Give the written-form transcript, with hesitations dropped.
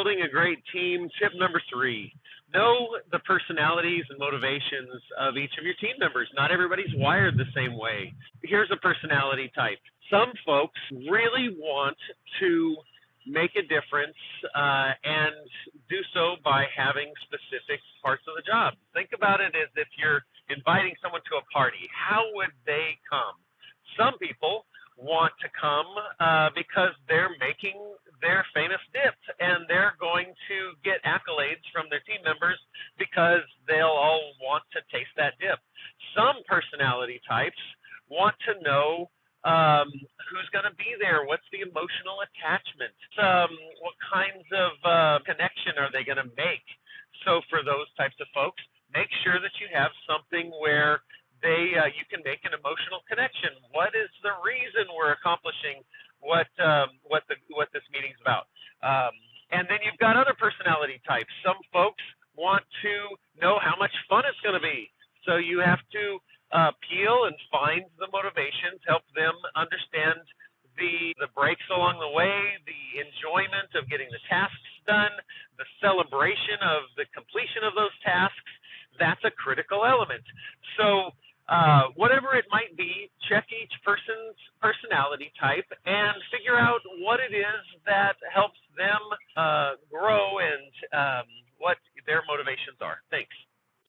building a great team, tip number 3, know the personalities and motivations of each of your team members. Not everybody's wired the same way. Here's a personality type. Some folks really want to make a difference and do so by having specific parts of the job. Think about it as if you're inviting someone to a party. How would they come? Some people want to come because they're making their famous dip, and they're going to get accolades from their team members because they'll all want to taste that dip. Some personality types want to know who's going to be there, what's the emotional attachment, what kinds of connection are they going to make. So for those types of folks, make sure that you have something where you can make an emotional connection. What is the reason we're accomplishing what this meeting's about? And then you've got other personality types. Some folks want to know how much fun it's going to be. So you have to peel and find the motivations, help them understand the breaks along the way, the enjoyment of getting the tasks done, the celebration of the completion of those tasks. That's a critical element. So whatever it might be, check each person's personality type and figure out what it is that helps them grow and what their motivations are. Thanks.